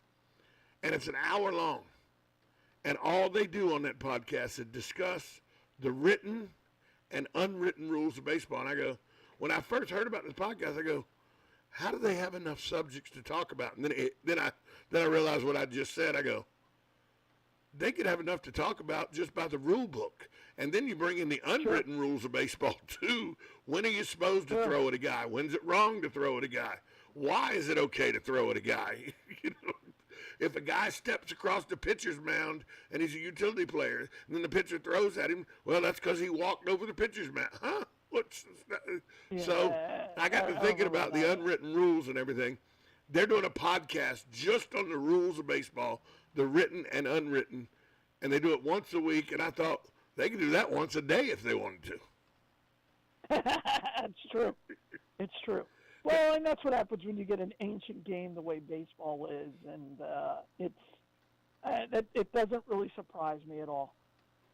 and it's an hour long. And all they do on that podcast is discuss the written and unwritten rules of baseball. And I go, when I first heard about this podcast, I go, how do they have enough subjects to talk about? And then I realized what I just said. I go, they could have enough to talk about just by the rule book. And then you bring in the unwritten rules of baseball too. When are you supposed to throw at a guy? When's it wrong to throw at a guy? Why is it okay to throw at a guy? If a guy steps across the pitcher's mound and he's a utility player, and then the pitcher throws at him, well, that's because he walked over the pitcher's mound. Huh? So I got to thinking about the unwritten rules and everything. They're doing a podcast just on the rules of baseball, the written and unwritten, and they do it once a week, and I thought they could do that once a day if they wanted to. It's true. It's true. Well, and that's what happens when you get an ancient game the way baseball is, and That it doesn't really surprise me at all.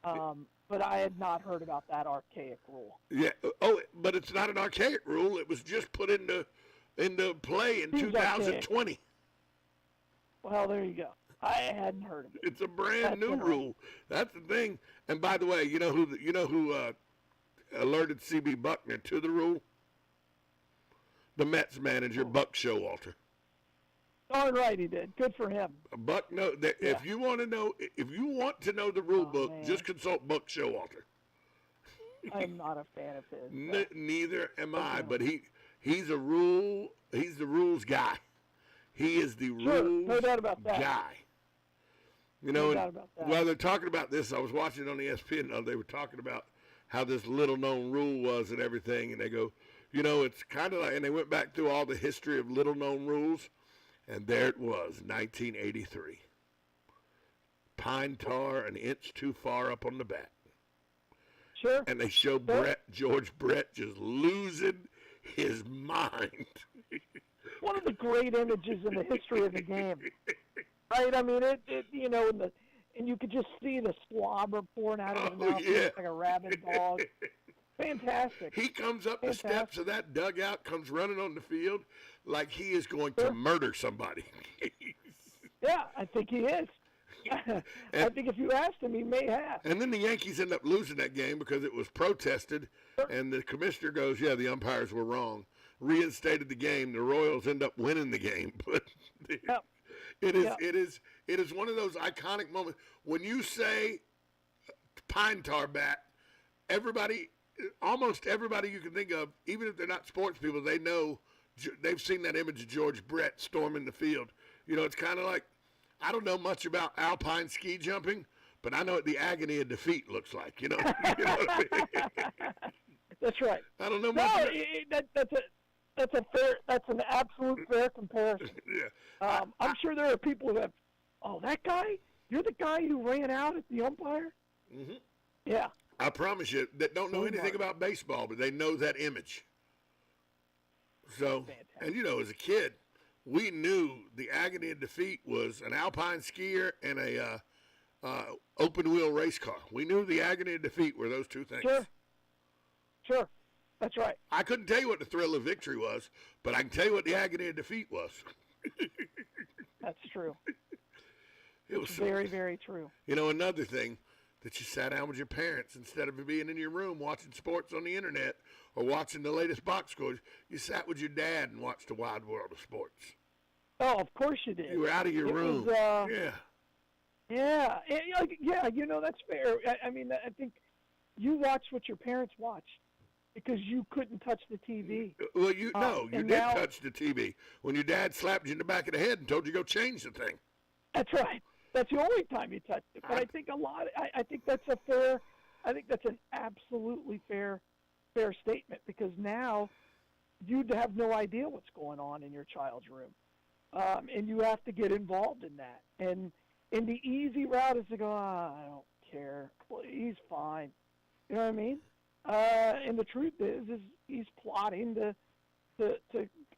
But I had not heard about that archaic rule. Yeah. Oh, but it's not an archaic rule. It was just put into play in 2020. Archaic. Well, there you go. I hadn't heard of it. It's a brand new rule. That's the thing. And by the way, you know who alerted CB Buckner to the rule? The Mets manager, Buck Showalter. Darn right he did. Good for him. Buck, if you want to know the rule book, just consult Buck Showalter. I'm not a fan of his. Neither am I, but he's the rules guy. He is the rules no doubt about that. guy. No doubt about that. While they're talking about this, I was watching on ESPN. They were talking about how this little-known rule was and everything, and they go, it's kind of like, and they went back through all the history of little-known rules. And there it was, 1983. Pine tar an inch too far up on the bat. Sure. And they show George Brett just losing his mind. One of the great images in the history of the game. Right? I mean, and you could just see the slobber pouring out of his mouth like a rabid dog. Fantastic. He comes up the steps of that dugout, comes running on the field like he is going to murder somebody. Yeah, I think he is. I think if you asked him, he may have. And then the Yankees end up losing that game because it was protested, and the commissioner goes, yeah, the umpires were wrong. Reinstated the game. The Royals end up winning the game. But it is one of those iconic moments. When you say pine tar bat, almost everybody you can think of, even if they're not sports people, they've seen that image of George Brett storming the field. It's kind of like, I don't know much about alpine ski jumping, but I know what the agony of defeat looks like. You know what I mean? That's right. I don't know much. That's an absolute fair comparison. Yeah. I'm sure there are people who have, that guy? You're the guy who ran out at the umpire? Mm-hmm. Yeah. I promise you, that don't know anything about baseball, but they know that image. So, and as a kid, we knew the agony of defeat was an alpine skier and a open wheel race car. We knew the agony of defeat were those two things. Sure. That's right. I couldn't tell you what the thrill of victory was, but I can tell you what the agony of defeat was. That's true. It was very, very true. Another thing, that you sat down with your parents instead of being in your room watching sports on the internet or watching the latest box scores. You sat with your dad and watched the wide world of sports. Oh, of course you did. You were out of your room. Yeah. That's fair. I mean, I think you watched what your parents watched because you couldn't touch the TV. Well, you did touch the TV when your dad slapped you in the back of the head and told you to go change the thing. That's right. That's the only time you touched it. But I think I think that's an absolutely fair statement because now you'd have no idea what's going on in your child's room. And you have to get involved in that. And the easy route is to go, I don't care. Well, he's fine. You know what I mean? And the truth is he's plotting to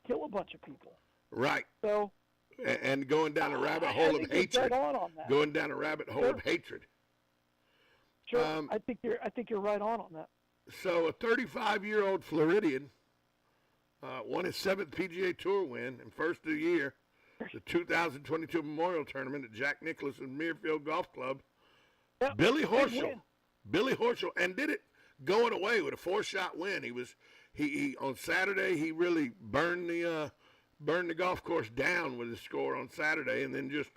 kill a bunch of people. Right. So. And going down a rabbit hole of hatred. Going down a rabbit hole of hatred. Sure, I think you're right on that. So a 35-year-old Floridian won his 7th PGA Tour win and first of the year, the 2022 Memorial Tournament at Jack Nicklaus and Muirfield Golf Club. Yep. Billy Horschel, and did it going away with a 4-shot win. He on Saturday he really burned the golf course down with his score on Saturday and then just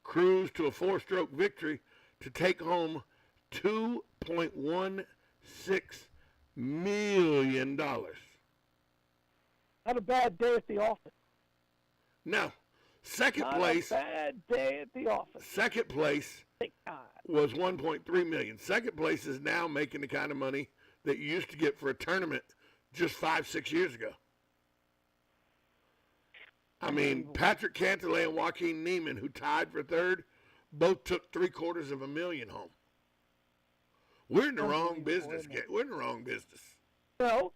cruised to a 4-stroke victory to take home $2.16 million. Not a bad day at the office. No. Second place. Not a bad day at the office. Second place was $1.3 million. Second place is now making the kind of money that you used to get for a tournament just 5-6 years ago. I mean, Patrick Cantlay and Joaquin Neiman, who tied for third, both took $750,000 home. We're in the wrong business. We're in the wrong business. No,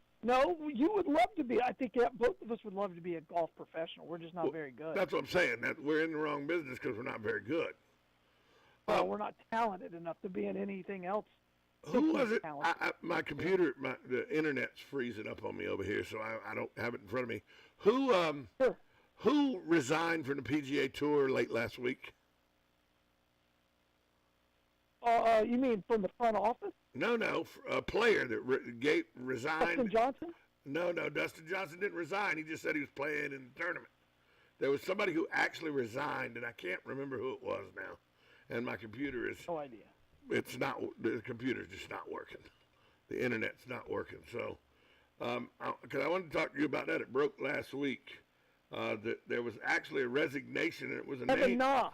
you would love to be. I think both of us would love to be a golf professional. We're just not very good. That's what I'm saying. That we're in the wrong business because we're not very good. Well, we're not talented enough to be in anything else. Who was it? My computer, the internet's freezing up on me over here, so I don't have it in front of me. Who resigned from the PGA Tour late last week? You mean from the front office? No, a player that resigned. Dustin Johnson? No, Dustin Johnson didn't resign. He just said he was playing in the tournament. There was somebody who actually resigned, and I can't remember who it was now. And my computer is... No idea. It's not, the computer's just not working. The internet's not working. So, because I wanted to talk to you about that. It broke last week. That there was actually a resignation, and it was a Kevin name. Na.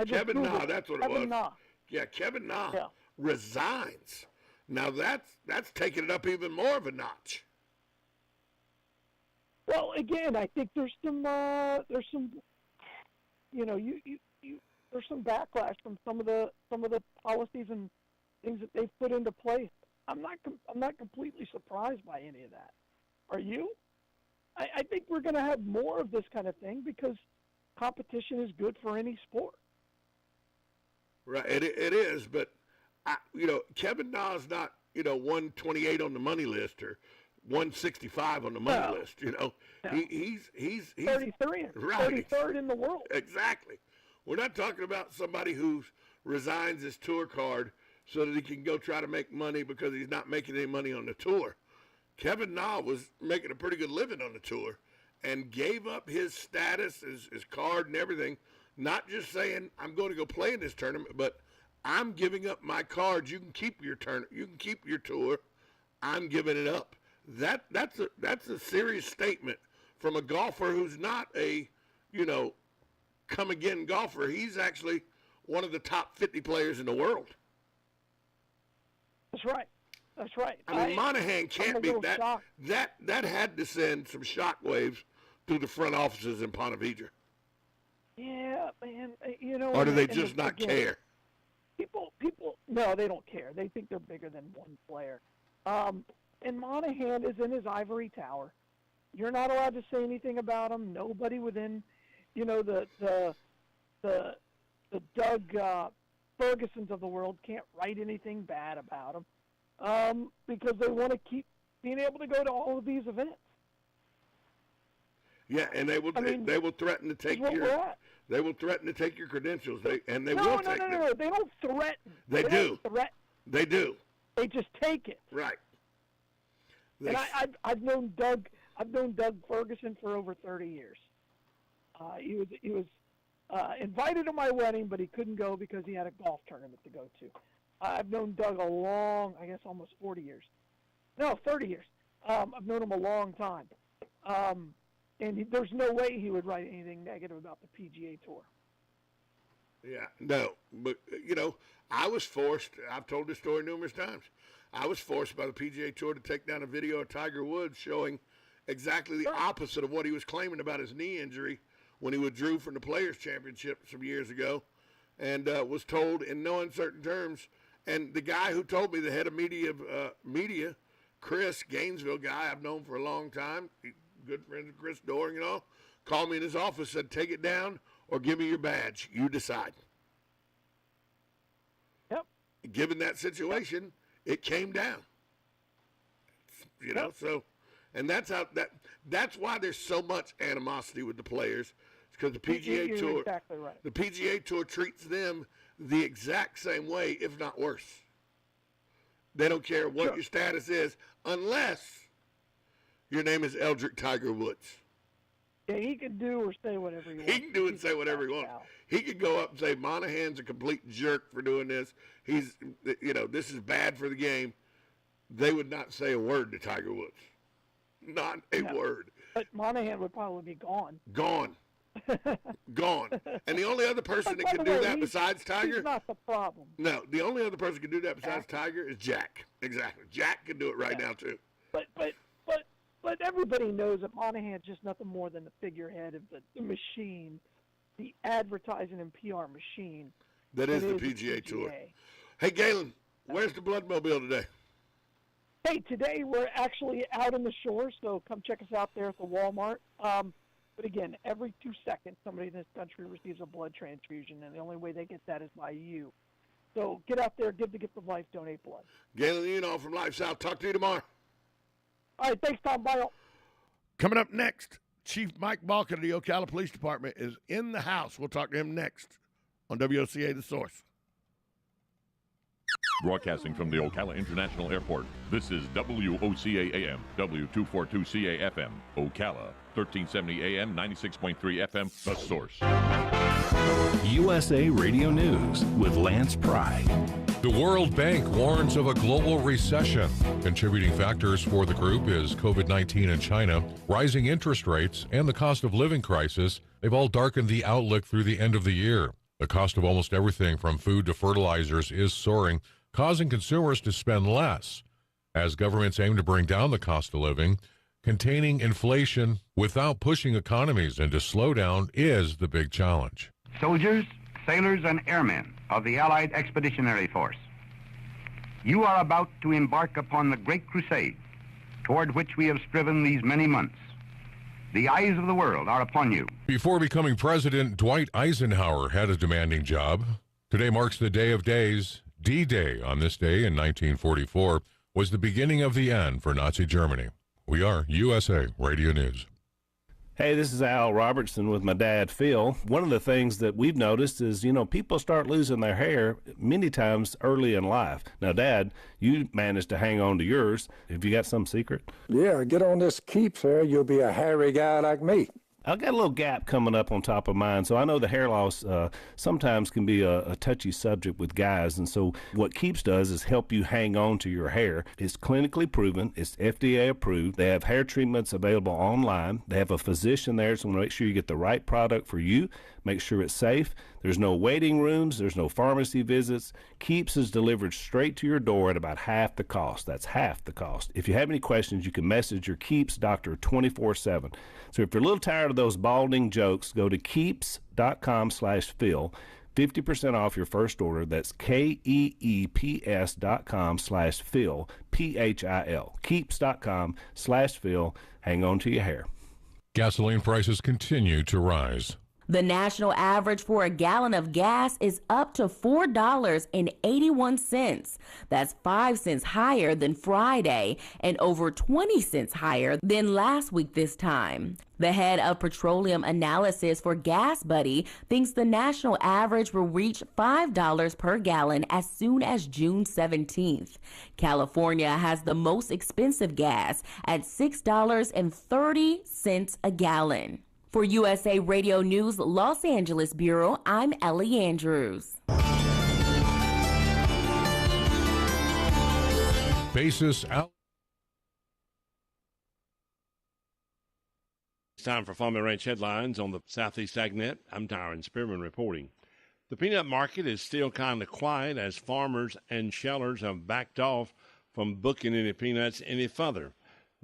Kevin Na, that's what it was. Kevin Na. Yeah, Kevin Na resigns. Now that's taking it up even more of a notch. Well, again, I think there's some there's some backlash from some of the policies and things that they've put into place. I'm not completely surprised by any of that. Are you? I think we're going to have more of this kind of thing because competition is good for any sport. Right, it is, but Kevin Na's not 128 on the money list or 165 on the money list. He's 33, right, 33rd in the world. Exactly. We're not talking about somebody who resigns his tour card so that he can go try to make money because he's not making any money on the tour. Kevin Na was making a pretty good living on the tour and gave up his status, his card and everything, not just saying, I'm going to go play in this tournament, but I'm giving up my card. You can keep your you can keep your tour. I'm giving it up. That's a serious statement from a golfer who's not a, come again golfer. He's actually one of the top 50 players in the world. That's right. That's right. I mean, Monahan can't be that. That had to send some shockwaves through the front offices in Ponte Vedra. Yeah, man. Or do they just not care? People, no, they don't care. They think they're bigger than one player. And Monahan is in his ivory tower. You're not allowed to say anything about him. Nobody within, the Doug Fergusons of the world can't write anything bad about him because they want to keep being able to go to all of these events. Yeah, and they will threaten to take they will threaten to take your credentials. They will take them. No. They don't threaten. They do. They do. They just take it. Right. And I've known Doug Ferguson for over 30 years. He was invited to my wedding, but he couldn't go because he had a golf tournament to go to. I've known Doug almost 40 years. No, 30 years. I've known him a long time. And there's no way he would write anything negative about the PGA Tour. Yeah, no. But, I was forced. I've told this story numerous times. I was forced by the PGA Tour to take down a video of Tiger Woods showing exactly the opposite of what he was claiming about his knee injury when he withdrew from the Players' Championship some years ago and was told in no uncertain terms. And the guy who told me, the head of media, Chris, Gainesville guy I've known for a long time, good friends with Chris Doring and all, called me in his office, said, take it down or give me your badge. You decide. Yep. Given that situation, it came down. So, and that's why there's so much animosity with the players. It's because the PGA Tour, exactly right. The PGA Tour treats them the exact same way, if not worse. They don't care what your status is, unless your name is Eldrick Tiger Woods. Yeah, he can do or say whatever he wants. He can do and say whatever he wants. He could go up and say, Monahan's a complete jerk for doing this. He's, this is bad for the game. They would not say a word to Tiger Woods. Not a word. But Monahan would probably be gone. Gone. And the only other person that can do that besides Tiger. He's not the problem. No, the only other person who can do that besides Tiger is Jack. Exactly. Jack can do it right now, too. But everybody knows that Monahan's just nothing more than the figurehead of the machine, the advertising and PR machine. That is the PGA Tour. Hey, Galen, where's the Bloodmobile today? Hey, today we're actually out on the shore, so come check us out there at the Walmart. But again, every 2 seconds, somebody in this country receives a blood transfusion, and the only way they get that is by you. So get out there, give the gift of life, donate blood. Galen Unall from Life South. Talk to you tomorrow. All right, thanks, Tom. Bye. Coming up next, Chief Mike Balkin of the Ocala Police Department is in the house. We'll talk to him next on WOCA The Source. Broadcasting from the Ocala International Airport, this is WOCA AM, W242CA FM, Ocala, 1370 AM, 96.3 FM, The Source. USA Radio News with Lance Pry. The World Bank warns of a global recession. Contributing factors for the group is COVID-19 in China, rising interest rates, and the cost of living crisis. They've all darkened the outlook through the end of the year. The cost of almost everything from food to fertilizers is soaring, causing consumers to spend less. As governments aim to bring down the cost of living, containing inflation without pushing economies into slowdown is the big challenge. Soldiers, sailors, and airmen of the Allied Expeditionary Force, you are about to embark upon the great crusade toward which we have striven these many months. The eyes of the world are upon you. Before becoming president, Dwight Eisenhower had a demanding job. Today marks the day of days. D-Day on this day in 1944 was the beginning of the end for Nazi Germany. We are USA Radio News. Hey, this is Al Robertson with my dad, Phil. One of the things that we've noticed is, people start losing their hair many times early in life. Now, Dad, you managed to hang on to yours. Have you got some secret? Yeah, get on this Keeps hair. You'll be a hairy guy like me. I've got a little gap coming up on top of mine, so I know the hair loss sometimes can be a touchy subject with guys, and so what Keeps does is help you hang on to your hair. It's clinically proven. It's FDA approved. They have hair treatments available online. They have a physician there, so make sure you get the right product for you. Make sure it's safe. There's no waiting rooms. There's no pharmacy visits. Keeps is delivered straight to your door at about half the cost. That's half the cost. If you have any questions, you can message your Keeps doctor 24/7. So if you're a little tired of those balding jokes, go to keeps.com/Phil. 50% off your first order. That's KEEPS.com/Phil, PHIL. Keeps.com/Phil. Hang on to your hair. Gasoline prices continue to rise. The national average for a gallon of gas is up to $4.81. That's 5 cents higher than Friday and over 20 cents higher than last week this time. The head of petroleum analysis for Gas Buddy thinks the national average will reach $5 per gallon as soon as June 17th. California has the most expensive gas at $6.30 a gallon. For USA Radio News Los Angeles Bureau, I'm Ellie Andrews. Basis out. It's time for Farm and Ranch headlines on the Southeast AgNet. I'm Tyron Spearman reporting. The peanut market is still kind of quiet as farmers and shellers have backed off from booking any peanuts any further.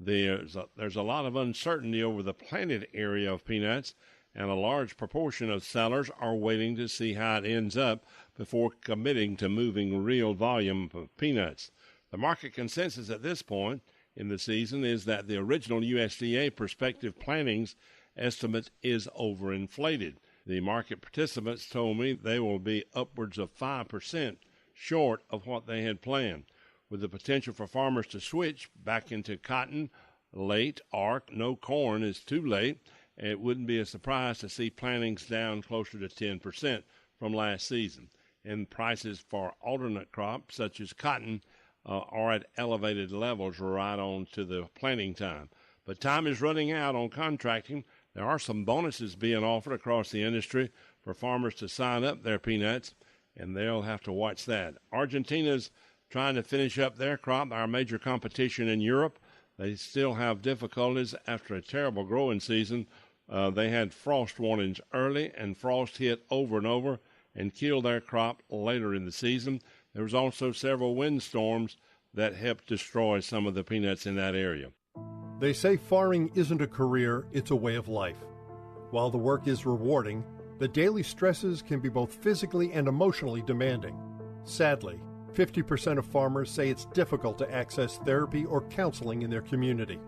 There's a lot of uncertainty over the planted area of peanuts, and a large proportion of sellers are waiting to see how it ends up before committing to moving real volume of peanuts. The market consensus at this point in the season is that the original USDA prospective plantings estimate is overinflated. The market participants told me they will be upwards of 5% short of what they had planned, with the potential for farmers to switch back into cotton late or no corn is too late. It wouldn't be a surprise to see plantings down closer to 10% from last season. And prices for alternate crops such as cotton are at elevated levels right on to the planting time. But time is running out on contracting. There are some bonuses being offered across the industry for farmers to sign up their peanuts, and they'll have to watch that. Argentina's trying to finish up their crop, our major competition in Europe. They still have difficulties after a terrible growing season. They had frost warnings early, and frost hit over and over and killed their crop later in the season. There was also several windstorms that helped destroy some of the peanuts in that area. They say farming isn't a career, it's a way of life. While the work is rewarding, the daily stresses can be both physically and emotionally demanding. Sadly, 50% of farmers say it's difficult to access therapy or counseling in their community.